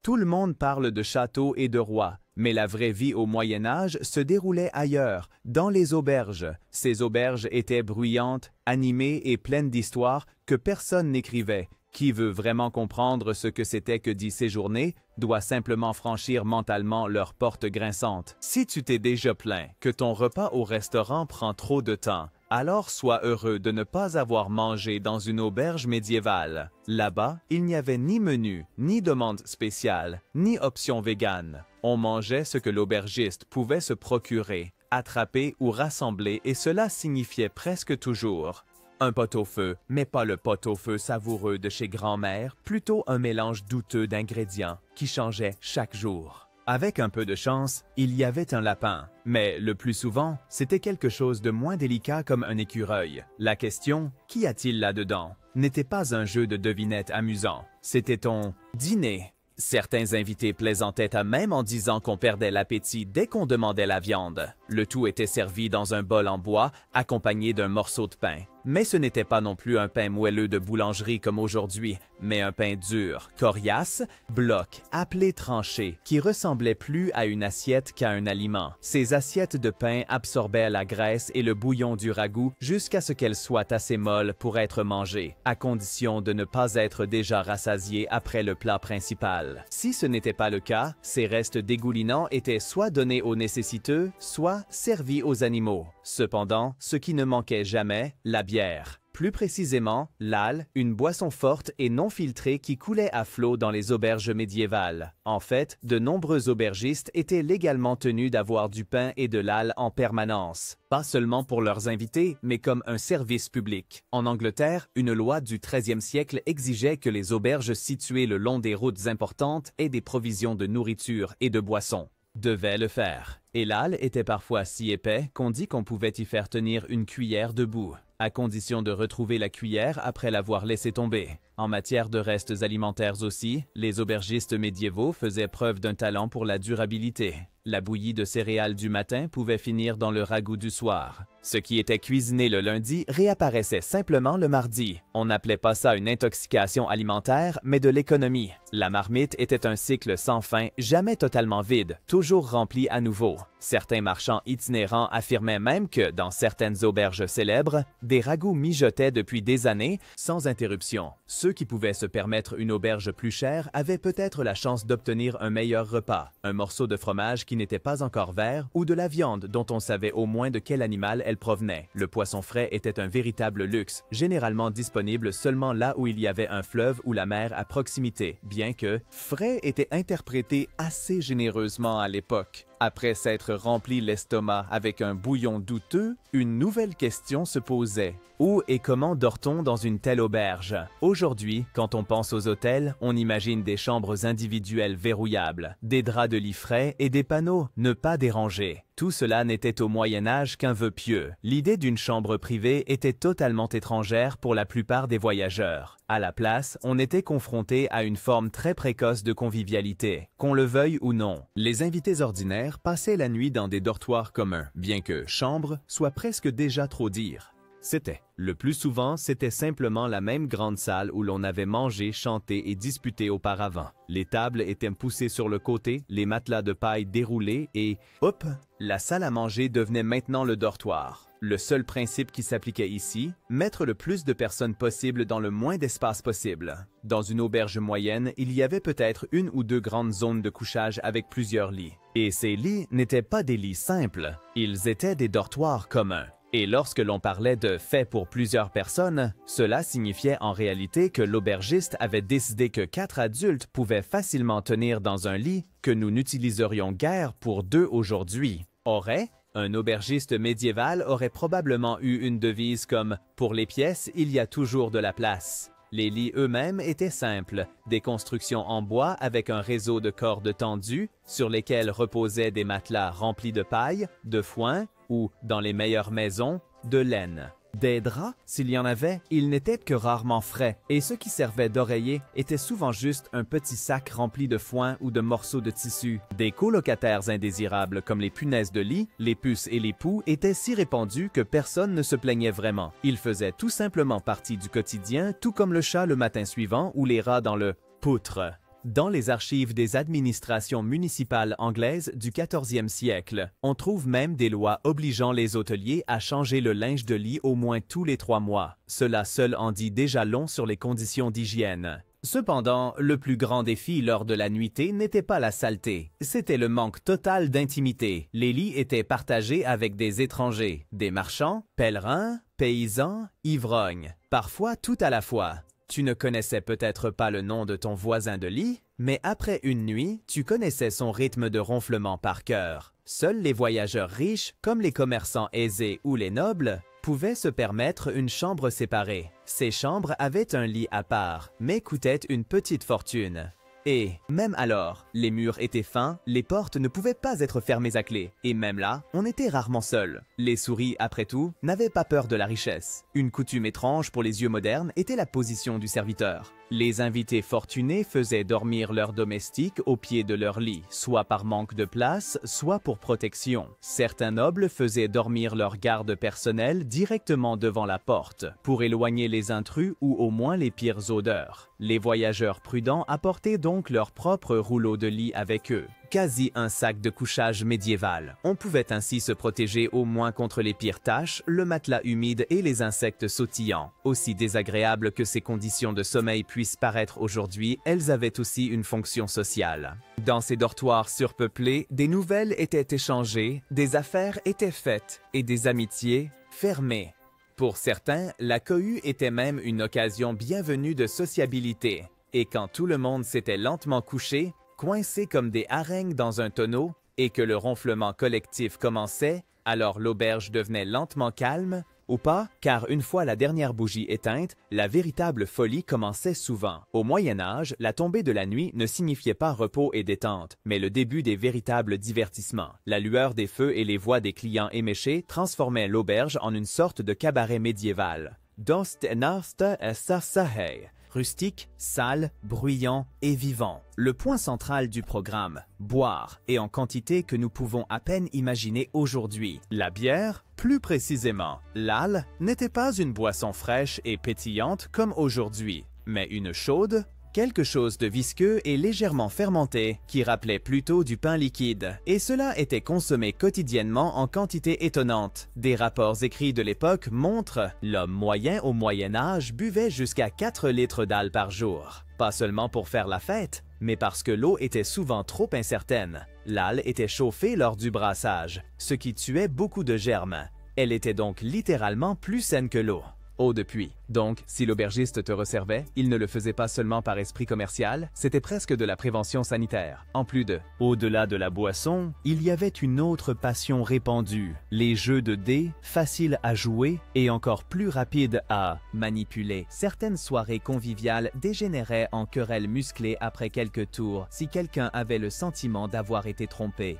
Tout le monde parle de châteaux et de rois, mais la vraie vie au Moyen Âge se déroulait ailleurs, dans les auberges. Ces auberges étaient bruyantes, animées et pleines d'histoires que personne n'écrivait. Qui veut vraiment comprendre ce que c'était que d'y séjourner doit simplement franchir mentalement leurs portes grinçantes. Si tu t'es déjà plaint que ton repas au restaurant prend trop de temps, alors sois heureux de ne pas avoir mangé dans une auberge médiévale. Là-bas, il n'y avait ni menu, ni demande spéciale, ni option végane. On mangeait ce que l'aubergiste pouvait se procurer, attraper ou rassembler, et cela signifiait presque toujours un pot-au-feu, mais pas le pot-au-feu savoureux de chez grand-mère, plutôt un mélange douteux d'ingrédients qui changeait chaque jour. Avec un peu de chance, il y avait un lapin, mais le plus souvent, c'était quelque chose de moins délicat comme un écureuil. La question « Qu'y a-t-il là-dedans » n'était pas un jeu de devinette amusant, c'était ton dîner. Certains invités plaisantaient à même en disant qu'on perdait l'appétit dès qu'on demandait la viande. Le tout était servi dans un bol en bois, accompagné d'un morceau de pain. Mais ce n'était pas non plus un pain moelleux de boulangerie comme aujourd'hui, mais un pain dur, coriace, bloc, appelé tranché, qui ressemblait plus à une assiette qu'à un aliment. Ces assiettes de pain absorbaient la graisse et le bouillon du ragoût jusqu'à ce qu'elles soient assez molles pour être mangées, à condition de ne pas être déjà rassasiées après le plat principal. Si ce n'était pas le cas, ces restes dégoulinants étaient soit donnés aux nécessiteux, soit servis aux animaux. Cependant, ce qui ne manquait jamais, la bière. Plus précisément, l'âle, une boisson forte et non filtrée qui coulait à flot dans les auberges médiévales. En fait, de nombreux aubergistes étaient légalement tenus d'avoir du pain et de l'âle en permanence. Pas seulement pour leurs invités, mais comme un service public. En Angleterre, une loi du 13e siècle exigeait que les auberges situées le long des routes importantes aient des provisions de nourriture et de boissons. Devaient le faire. Et l'âle était parfois si épais qu'on dit qu'on pouvait y faire tenir une cuillère debout, à condition de retrouver la cuillère après l'avoir laissée tomber. En matière de restes alimentaires aussi, les aubergistes médiévaux faisaient preuve d'un talent pour la durabilité. La bouillie de céréales du matin pouvait finir dans le ragoût du soir. Ce qui était cuisiné le lundi réapparaissait simplement le mardi. On n'appelait pas ça une intoxication alimentaire, mais de l'économie. La marmite était un cycle sans fin, jamais totalement vide, toujours rempli à nouveau. Certains marchands itinérants affirmaient même que, dans certaines auberges célèbres, des ragoûts mijotaient depuis des années, sans interruption. Ceux qui pouvaient se permettre une auberge plus chère avaient peut-être la chance d'obtenir un meilleur repas, un morceau de fromage qui n'était pas encore vert ou de la viande dont on savait au moins de quel animal elle provenait. Le poisson frais était un véritable luxe, généralement disponible seulement là où il y avait un fleuve ou la mer à proximité, bien que « frais » était interprété assez généreusement à l'époque. Après s'être rempli l'estomac avec un bouillon douteux, une nouvelle question se posait. Où et comment dort-on dans une telle auberge? Aujourd'hui, quand on pense aux hôtels, on imagine des chambres individuelles verrouillables, des draps de lit frais et des panneaux « Ne pas déranger ». Tout cela n'était au Moyen Âge qu'un vœu pieux. L'idée d'une chambre privée était totalement étrangère pour la plupart des voyageurs. À la place, on était confronté à une forme très précoce de convivialité, qu'on le veuille ou non. Les invités ordinaires passaient la nuit dans des dortoirs communs, bien que « chambre » soit presque déjà trop dire. Le plus souvent, c'était simplement la même grande salle où l'on avait mangé, chanté et disputé auparavant. Les tables étaient poussées sur le côté, les matelas de paille déroulés et, hop, la salle à manger devenait maintenant le dortoir. Le seul principe qui s'appliquait ici, mettre le plus de personnes possible dans le moins d'espace possible. Dans une auberge moyenne, il y avait peut-être une ou deux grandes zones de couchage avec plusieurs lits. Et ces lits n'étaient pas des lits simples, ils étaient des dortoirs communs. Et lorsque l'on parlait de « fait pour plusieurs personnes », cela signifiait en réalité que l'aubergiste avait décidé que 4 adultes pouvaient facilement tenir dans un lit que nous n'utiliserions guère pour 2 aujourd'hui. Un aubergiste médiéval aurait probablement eu une devise comme « Pour les pièces, il y a toujours de la place ». Les lits eux-mêmes étaient simples, des constructions en bois avec un réseau de cordes tendues sur lesquelles reposaient des matelas remplis de paille, de foin ou, dans les meilleures maisons, de laine. Des draps, s'il y en avait, ils n'étaient que rarement frais, et ce qui servait d'oreiller était souvent juste un petit sac rempli de foin ou de morceaux de tissu. Des colocataires indésirables comme les punaises de lit, les puces et les poux étaient si répandus que personne ne se plaignait vraiment. Ils faisaient tout simplement partie du quotidien, tout comme le chat le matin suivant ou les rats dans le poutre. Dans les archives des administrations municipales anglaises du 14e siècle, on trouve même des lois obligeant les hôteliers à changer le linge de lit au moins tous les 3 mois. Cela seul en dit déjà long sur les conditions d'hygiène. Cependant, le plus grand défi lors de la nuitée n'était pas la saleté, c'était le manque total d'intimité. Les lits étaient partagés avec des étrangers, des marchands, pèlerins, paysans, ivrognes, parfois tout à la fois. Tu ne connaissais peut-être pas le nom de ton voisin de lit, mais après une nuit, tu connaissais son rythme de ronflement par cœur. Seuls les voyageurs riches, comme les commerçants aisés ou les nobles, pouvaient se permettre une chambre séparée. Ces chambres avaient un lit à part, mais coûtaient une petite fortune. Et, même alors, les murs étaient fins, les portes ne pouvaient pas être fermées à clé, et même là, on était rarement seul. Les souris, après tout, n'avaient pas peur de la richesse. Une coutume étrange pour les yeux modernes était la position du serviteur. Les invités fortunés faisaient dormir leurs domestiques au pied de leur lit, soit par manque de place, soit pour protection. Certains nobles faisaient dormir leurs gardes personnels directement devant la porte, pour éloigner les intrus ou au moins les pires odeurs. Les voyageurs prudents apportaient donc leur propre rouleau de lit avec eux. Quasi un sac de couchage médiéval. On pouvait ainsi se protéger au moins contre les pires taches, le matelas humide et les insectes sautillants. Aussi désagréables que ces conditions de sommeil puissent paraître aujourd'hui, elles avaient aussi une fonction sociale. Dans ces dortoirs surpeuplés, des nouvelles étaient échangées, des affaires étaient faites et des amitiés fermées. Pour certains, la cohue était même une occasion bienvenue de sociabilité. Et quand tout le monde s'était lentement couché, coincés comme des harengs dans un tonneau, et que le ronflement collectif commençait, alors l'auberge devenait lentement calme, ou pas, car une fois la dernière bougie éteinte, la véritable folie commençait souvent. Au Moyen Âge, la tombée de la nuit ne signifiait pas repos et détente, mais le début des véritables divertissements. La lueur des feux et les voix des clients éméchés transformaient l'auberge en une sorte de cabaret médiéval. Rustique, sale, bruyant et vivant. Le point central du programme, boire, et en quantité que nous pouvons à peine imaginer aujourd'hui. La bière, plus précisément, l'âle, n'était pas une boisson fraîche et pétillante comme aujourd'hui, mais une chaude, quelque chose de visqueux et légèrement fermenté qui rappelait plutôt du pain liquide. Et cela était consommé quotidiennement en quantité étonnante. Des rapports écrits de l'époque montrent l'homme moyen au Moyen Âge buvait jusqu'à 4 litres d'âle par jour. Pas seulement pour faire la fête, mais parce que l'eau était souvent trop incertaine. L'âle était chauffée lors du brassage, ce qui tuait beaucoup de germes. Elle était donc littéralement plus saine que l'eau. Eau de puits. Donc, si l'aubergiste te resservait, il ne le faisait pas seulement par esprit commercial, c'était presque de la prévention sanitaire. En plus de, au-delà de la boisson, il y avait une autre passion répandue, les jeux de dés, faciles à jouer et encore plus rapides à manipuler. Certaines soirées conviviales dégénéraient en querelles musclées après quelques tours si quelqu'un avait le sentiment d'avoir été trompé.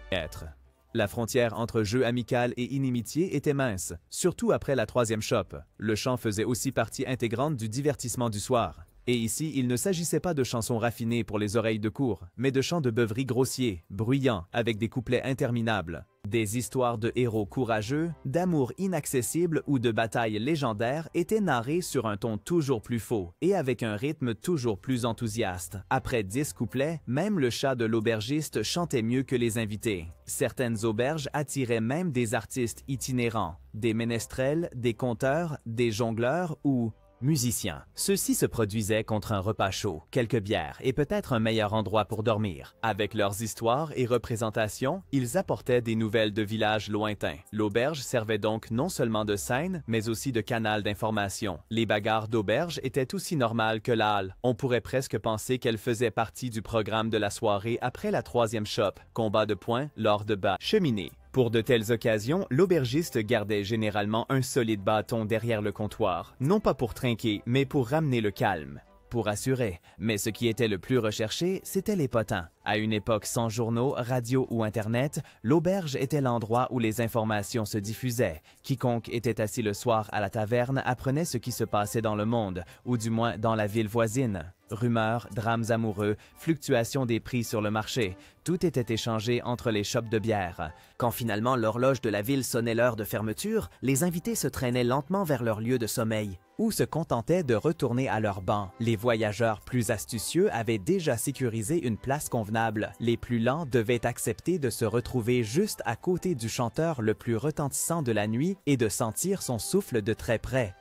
La frontière entre jeu amical et inimitié était mince, surtout après la 3e chope. Le chant faisait aussi partie intégrante du divertissement du soir. Et ici, il ne s'agissait pas de chansons raffinées pour les oreilles de cour, mais de chants de beuverie grossiers, bruyants, avec des couplets interminables. Des histoires de héros courageux, d'amour inaccessible ou de batailles légendaires étaient narrées sur un ton toujours plus faux et avec un rythme toujours plus enthousiaste. Après 10 couplets, même le chat de l'aubergiste chantait mieux que les invités. Certaines auberges attiraient même des artistes itinérants, des ménestrels, des conteurs, des jongleurs ou musiciens. Ceux-ci se produisaient contre un repas chaud, quelques bières et peut-être un meilleur endroit pour dormir. Avec leurs histoires et représentations, ils apportaient des nouvelles de villages lointains. L'auberge servait donc non seulement de scène, mais aussi de canal d'information. Les bagarres d'auberge étaient aussi normales que l'âle. On pourrait presque penser qu'elles faisaient partie du programme de la soirée après la 3e chope, combat de poing lors de bas cheminée. Pour de telles occasions, l'aubergiste gardait généralement un solide bâton derrière le comptoir, non pas pour trinquer, mais pour ramener le calme. Pour assurer, mais ce qui était le plus recherché, c'était les potins. À une époque sans journaux, radio ou Internet, l'auberge était l'endroit où les informations se diffusaient. Quiconque était assis le soir à la taverne apprenait ce qui se passait dans le monde, ou du moins dans la ville voisine. Rumeurs, drames amoureux, fluctuations des prix sur le marché, tout était échangé entre les chopes de bière. Quand finalement l'horloge de la ville sonnait l'heure de fermeture, les invités se traînaient lentement vers leur lieu de sommeil. ou se contentaient de retourner à leur banc. Les voyageurs plus astucieux avaient déjà sécurisé une place convenable. Les plus lents devaient accepter de se retrouver juste à côté du chanteur le plus retentissant de la nuit et de sentir son souffle de très près.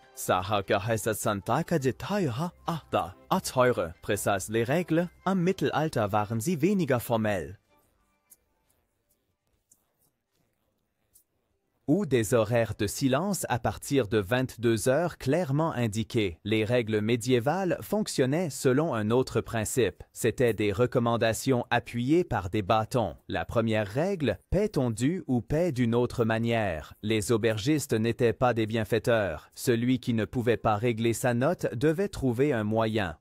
Les règles, am Mittelalter waren sie weniger formell. Ou des horaires de silence à partir de 22 heures clairement indiqués. Les règles médiévales fonctionnaient selon un autre principe. C'étaient des recommandations appuyées par des bâtons. La première règle, paie-t-on dû ou paie d'une autre manière. Les aubergistes n'étaient pas des bienfaiteurs. Celui qui ne pouvait pas régler sa note devait trouver un moyen.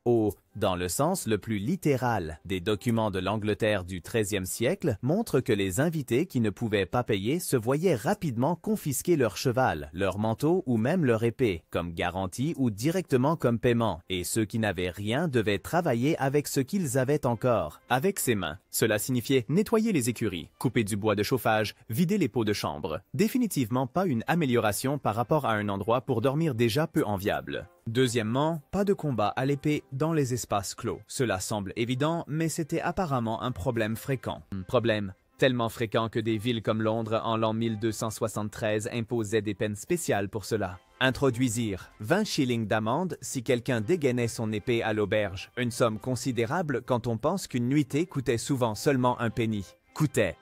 Dans le sens le plus littéral, des documents de l'Angleterre du XIIIe siècle montrent que les invités qui ne pouvaient pas payer se voyaient rapidement confisquer leur cheval, leur manteau ou même leur épée, comme garantie ou directement comme paiement, et ceux qui n'avaient rien devaient travailler avec ce qu'ils avaient encore, avec ses mains. Cela signifiait nettoyer les écuries, couper du bois de chauffage, vider les pots de chambre. Définitivement pas une amélioration par rapport à un endroit pour dormir déjà peu enviable. Deuxièmement, pas de combat à l'épée dans les espaces clos. Cela semble évident, mais c'était apparemment un problème fréquent. Problème tellement fréquent que des villes comme Londres en l'an 1273 imposaient des peines spéciales pour cela. Introduisirent 20 shillings d'amende si quelqu'un dégainait son épée à l'auberge, une somme considérable quand on pense qu'une nuitée coûtait souvent seulement un penny.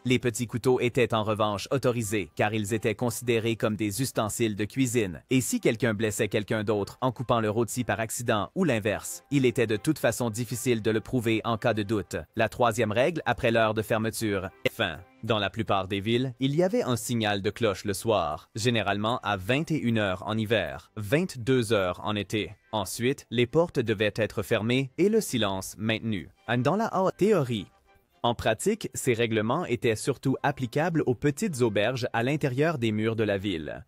Les petits couteaux étaient en revanche autorisés car ils étaient considérés comme des ustensiles de cuisine. Et si quelqu'un blessait quelqu'un d'autre en coupant le rôti par accident ou l'inverse, il était de toute façon difficile de le prouver en cas de doute. La troisième règle après l'heure de fermeture. Fin. Dans la plupart des villes, il y avait un signal de cloche le soir, généralement à 21 heures en hiver, 22 heures en été. Ensuite, les portes devaient être fermées et le silence maintenu. Dans la théorie, en pratique, ces règlements étaient surtout applicables aux petites auberges à l'intérieur des murs de la ville.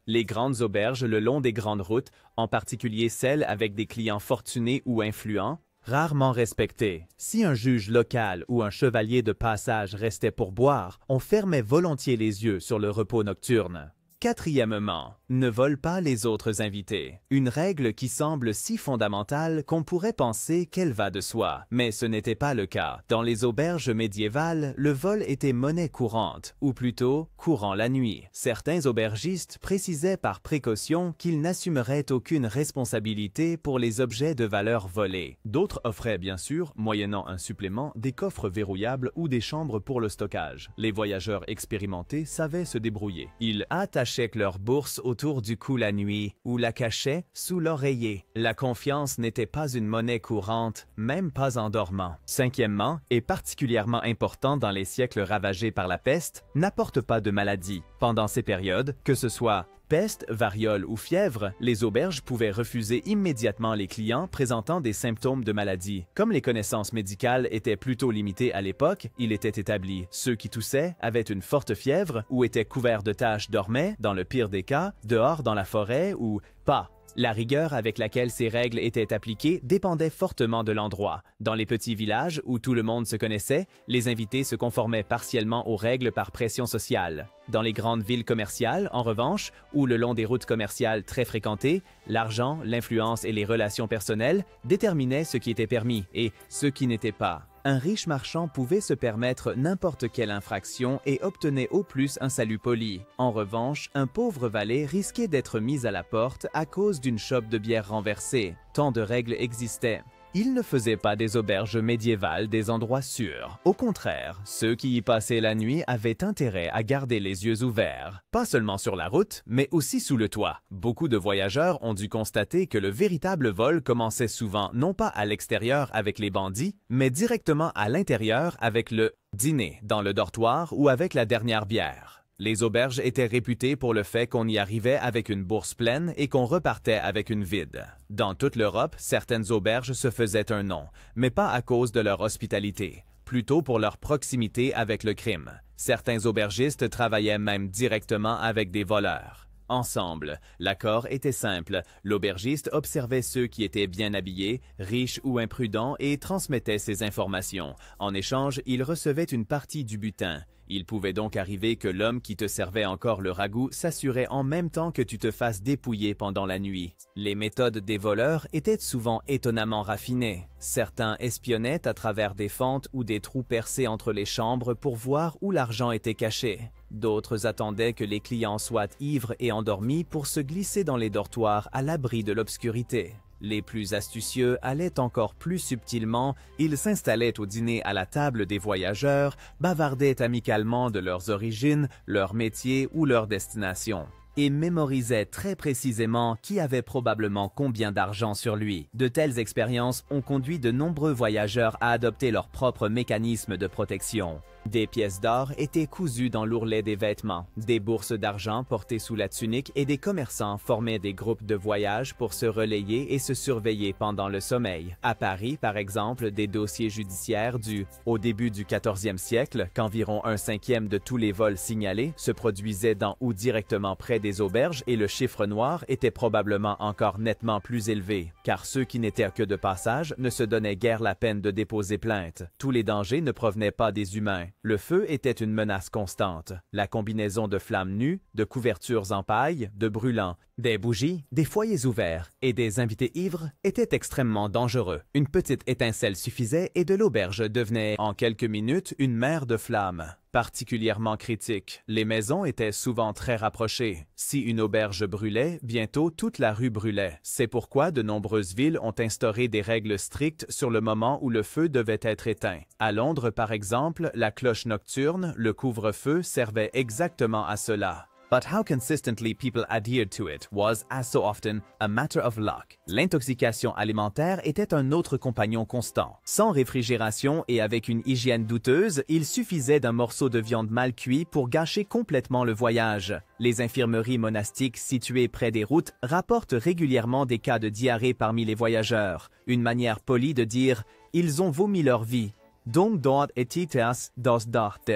Les grandes auberges le long des grandes routes, en particulier celles avec des clients fortunés ou influents, rarement respectées. Si un juge local ou un chevalier de passage restait pour boire, on fermait volontiers les yeux sur le repos nocturne. Quatrièmement, ne vole pas les autres invités. Une règle qui semble si fondamentale qu'on pourrait penser qu'elle va de soi, mais ce n'était pas le cas. Dans les auberges médiévales, le vol était monnaie courante, ou plutôt courant la nuit. Certains aubergistes précisaient par précaution qu'ils n'assumeraient aucune responsabilité pour les objets de valeur volés. D'autres offraient bien sûr, moyennant un supplément, des coffres verrouillables ou des chambres pour le stockage. Les voyageurs expérimentés savaient se débrouiller. Ils attachaient leur bourse autour du cou la nuit ou la cachaient sous l'oreiller. La confiance n'était pas une monnaie courante, même pas en dormant. Cinquièmement, et particulièrement important dans les siècles ravagés par la peste, n'apporte pas de maladie. Pendant ces périodes, que ce soit peste, variole ou fièvre, les auberges pouvaient refuser immédiatement les clients présentant des symptômes de maladie. Comme les connaissances médicales étaient plutôt limitées à l'époque, il était établi. Ceux qui toussaient avaient une forte fièvre ou étaient couverts de taches dormaient, dans le pire des cas, dehors dans la forêt ou pas. La rigueur avec laquelle ces règles étaient appliquées dépendait fortement de l'endroit. Dans les petits villages où tout le monde se connaissait, les invités se conformaient partiellement aux règles par pression sociale. Dans les grandes villes commerciales, en revanche, ou le long des routes commerciales très fréquentées, l'argent, l'influence et les relations personnelles déterminaient ce qui était permis et ce qui n'était pas. Un riche marchand pouvait se permettre n'importe quelle infraction et obtenait au plus un salut poli. En revanche, un pauvre valet risquait d'être mis à la porte à cause d'une chope de bière renversée. Tant de règles existaient. Il ne faisait pas des auberges médiévales des endroits sûrs. Au contraire, ceux qui y passaient la nuit avaient intérêt à garder les yeux ouverts. Pas seulement sur la route, mais aussi sous le toit. Beaucoup de voyageurs ont dû constater que le véritable vol commençait souvent non pas à l'extérieur avec les bandits, mais directement à l'intérieur avec le dîner, dans le dortoir ou avec la dernière bière. Les auberges étaient réputées pour le fait qu'on y arrivait avec une bourse pleine et qu'on repartait avec une vide. Dans toute l'Europe, certaines auberges se faisaient un nom, mais pas à cause de leur hospitalité, plutôt pour leur proximité avec le crime. Certains aubergistes travaillaient même directement avec des voleurs. Ensemble, l'accord était simple. L'aubergiste observait ceux qui étaient bien habillés, riches ou imprudents et transmettait ces informations. En échange, il recevait une partie du butin. Il pouvait donc arriver que l'homme qui te servait encore le ragoût s'assurait en même temps que tu te fasses dépouiller pendant la nuit. Les méthodes des voleurs étaient souvent étonnamment raffinées. Certains espionnaient à travers des fentes ou des trous percés entre les chambres pour voir où l'argent était caché. D'autres attendaient que les clients soient ivres et endormis pour se glisser dans les dortoirs à l'abri de l'obscurité. Les plus astucieux allaient encore plus subtilement, ils s'installaient au dîner à la table des voyageurs, bavardaient amicalement de leurs origines, leur métier ou leur destination, et mémorisaient très précisément qui avait probablement combien d'argent sur lui. De telles expériences ont conduit de nombreux voyageurs à adopter leur propre mécanisme de protection. Des pièces d'or étaient cousues dans l'ourlet des vêtements, des bourses d'argent portées sous la tunique et des commerçants formaient des groupes de voyage pour se relayer et se surveiller pendant le sommeil. À Paris, par exemple, des dossiers judiciaires au début du 14e siècle, qu'environ 1/5 de tous les vols signalés se produisaient dans ou directement près des auberges et le chiffre noir était probablement encore nettement plus élevé, car ceux qui n'étaient que de passage ne se donnaient guère la peine de déposer plainte. Tous les dangers ne provenaient pas des humains. Le feu était une menace constante. La combinaison de flammes nues, de couvertures en paille, de brûlants, des bougies, des foyers ouverts et des invités ivres était extrêmement dangereux. Une petite étincelle suffisait et de l'auberge devenait en quelques minutes une mer de flammes. Particulièrement critique, les maisons étaient souvent très rapprochées. Si une auberge brûlait, bientôt toute la rue brûlait. C'est pourquoi de nombreuses villes ont instauré des règles strictes sur le moment où le feu devait être éteint. À Londres, par exemple, la cloche nocturne, le couvre-feu, servait exactement à cela. But how consistently people adhered to it was, as so often, a matter of luck. L'intoxication alimentaire était un autre compagnon constant. Sans réfrigération et avec une hygiène douteuse, il suffisait d'un morceau de viande mal cuit pour gâcher complètement le voyage. Les infirmeries monastiques situées près des routes rapportent régulièrement des cas de diarrhée parmi les voyageurs, une manière polie de dire « ils ont vomi leur vie ». Donc dort etitas dos darte.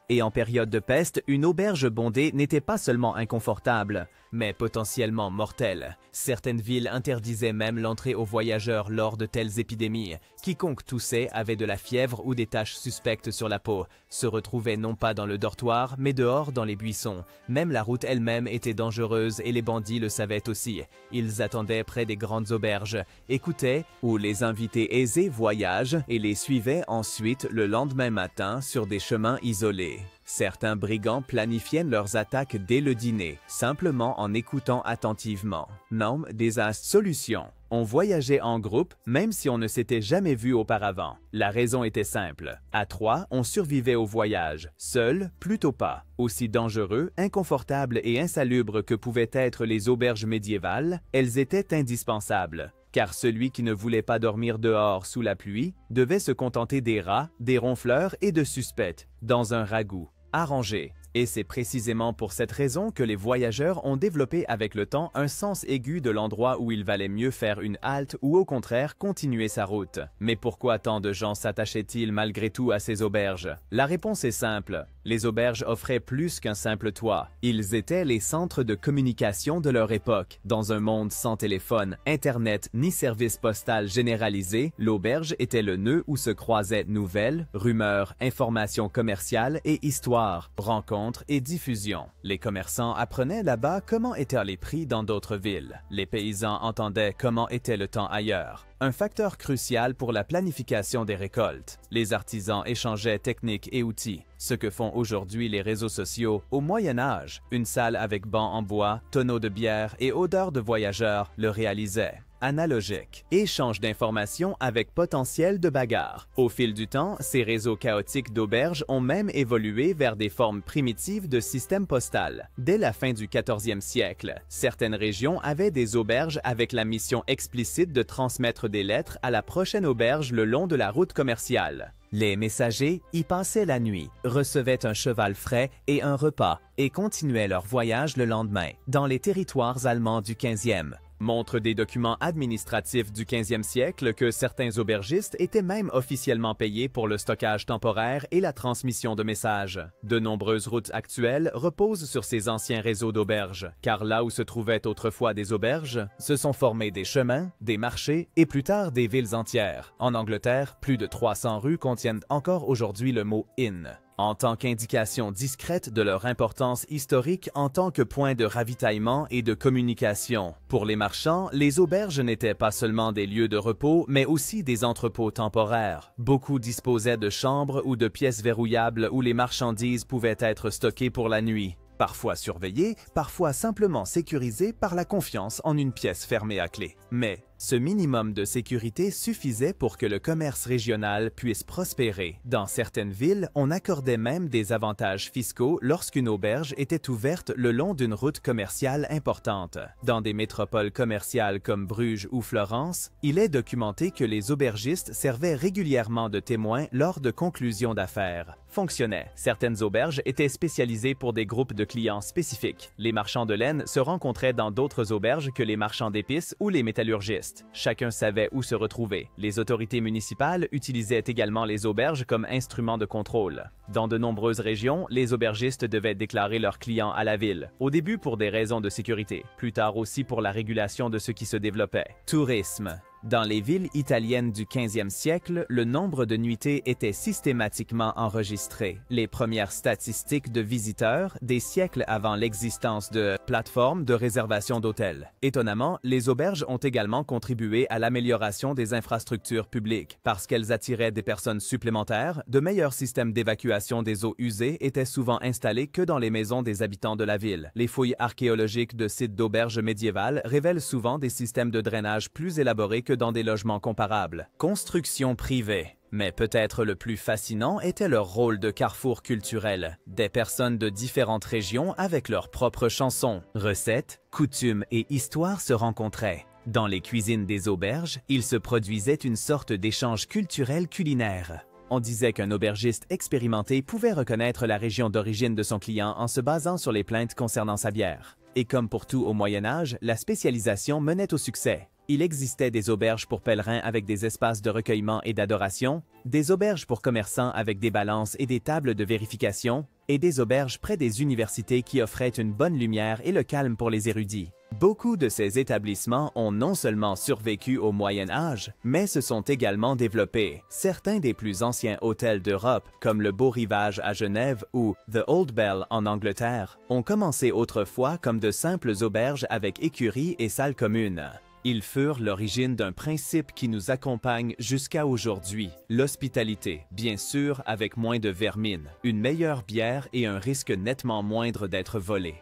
Et en période de peste, une auberge bondée n'était pas seulement inconfortable, mais potentiellement mortelle. Certaines villes interdisaient même l'entrée aux voyageurs lors de telles épidémies. Quiconque toussait, avait de la fièvre ou des taches suspectes sur la peau, se retrouvait non pas dans le dortoir, mais dehors dans les buissons. Même la route elle-même était dangereuse et les bandits le savaient aussi. Ils attendaient près des grandes auberges, écoutaient où les invités aisés voyagent et les suivaient ensuite le lendemain matin sur des chemins isolés. Certains brigands planifiaient leurs attaques dès le dîner, simplement en écoutant attentivement. Nom des solutions. On voyageait en groupe, même si on ne s'était jamais vu auparavant. La raison était simple. À 3, on survivait au voyage. Seul, plutôt pas. Aussi dangereux, inconfortables et insalubres que pouvaient être les auberges médiévales, elles étaient indispensables. Car celui qui ne voulait pas dormir dehors sous la pluie devait se contenter des rats, des ronfleurs et de suspects, dans un ragoût. Arrangé. Et c'est précisément pour cette raison que les voyageurs ont développé avec le temps un sens aigu de l'endroit où il valait mieux faire une halte ou au contraire continuer sa route. Mais pourquoi tant de gens s'attachaient-ils malgré tout à ces auberges? La réponse est simple. Les auberges offraient plus qu'un simple toit. Ils étaient les centres de communication de leur époque. Dans un monde sans téléphone, Internet ni service postal généralisé, l'auberge était le nœud où se croisaient nouvelles, rumeurs, informations commerciales et histoires, rencontres et diffusion. Les commerçants apprenaient là-bas comment étaient les prix dans d'autres villes. Les paysans entendaient comment était le temps ailleurs. Un facteur crucial pour la planification des récoltes. Les artisans échangeaient techniques et outils. Ce que font aujourd'hui les réseaux sociaux, au Moyen Âge, une salle avec bancs en bois, tonneaux de bière et odeur de voyageurs le réalisait. Analogique. Échange d'informations avec potentiel de bagarre. Au fil du temps, ces réseaux chaotiques d'auberges ont même évolué vers des formes primitives de système postal. Dès la fin du 14e siècle, certaines régions avaient des auberges avec la mission explicite de transmettre des lettres à la prochaine auberge le long de la route commerciale. Les messagers y passaient la nuit, recevaient un cheval frais et un repas, et continuaient leur voyage le lendemain, dans les territoires allemands du 15e. Montrent des documents administratifs du 15e siècle que certains aubergistes étaient même officiellement payés pour le stockage temporaire et la transmission de messages. De nombreuses routes actuelles reposent sur ces anciens réseaux d'auberges, car là où se trouvaient autrefois des auberges, se sont formés des chemins, des marchés et plus tard des villes entières. En Angleterre, plus de 300 rues contiennent encore aujourd'hui le mot « inn ». en tant qu'indication discrète de leur importance historique en tant que point de ravitaillement et de communication. Pour les marchands, les auberges n'étaient pas seulement des lieux de repos, mais aussi des entrepôts temporaires. Beaucoup disposaient de chambres ou de pièces verrouillables où les marchandises pouvaient être stockées pour la nuit. Parfois surveillées, parfois simplement sécurisées par la confiance en une pièce fermée à clé. Mais ce minimum de sécurité suffisait pour que le commerce régional puisse prospérer. Dans certaines villes, on accordait même des avantages fiscaux lorsqu'une auberge était ouverte le long d'une route commerciale importante. Dans des métropoles commerciales comme Bruges ou Florence, il est documenté que les aubergistes servaient régulièrement de témoins lors de conclusions d'affaires. Fonctionnaient. Certaines auberges étaient spécialisées pour des groupes de clients spécifiques. Les marchands de laine se rencontraient dans d'autres auberges que les marchands d'épices ou les métallurgistes. Chacun savait où se retrouver. Les autorités municipales utilisaient également les auberges comme instruments de contrôle. Dans de nombreuses régions, les aubergistes devaient déclarer leurs clients à la ville, au début pour des raisons de sécurité, plus tard aussi pour la régulation de ce qui se développait. Tourisme. Dans les villes italiennes du 15e siècle, le nombre de nuitées était systématiquement enregistré. Les premières statistiques de visiteurs, des siècles avant l'existence de plateformes de réservation d'hôtels. Étonnamment, les auberges ont également contribué à l'amélioration des infrastructures publiques. Parce qu'elles attiraient des personnes supplémentaires, de meilleurs systèmes d'évacuation des eaux usées étaient souvent installés que dans les maisons des habitants de la ville. Les fouilles archéologiques de sites d'auberges médiévales révèlent souvent des systèmes de drainage plus élaborés que dans des logements comparables. Construction privée. Mais peut-être le plus fascinant était leur rôle de carrefour culturel. Des personnes de différentes régions avec leurs propres chansons, recettes, coutumes et histoires se rencontraient. Dans les cuisines des auberges, il se produisait une sorte d'échange culturel culinaire. On disait qu'un aubergiste expérimenté pouvait reconnaître la région d'origine de son client en se basant sur les plaintes concernant sa bière. Et comme pour tout au Moyen Âge, la spécialisation menait au succès. Il existait des auberges pour pèlerins avec des espaces de recueillement et d'adoration, des auberges pour commerçants avec des balances et des tables de vérification, et des auberges près des universités qui offraient une bonne lumière et le calme pour les érudits. Beaucoup de ces établissements ont non seulement survécu au Moyen Âge, mais se sont également développés. Certains des plus anciens hôtels d'Europe, comme le Beau Rivage à Genève ou The Old Bell en Angleterre, ont commencé autrefois comme de simples auberges avec écuries et salles communes. Ils furent l'origine d'un principe qui nous accompagne jusqu'à aujourd'hui, l'hospitalité, bien sûr avec moins de vermine, une meilleure bière et un risque nettement moindre d'être volé.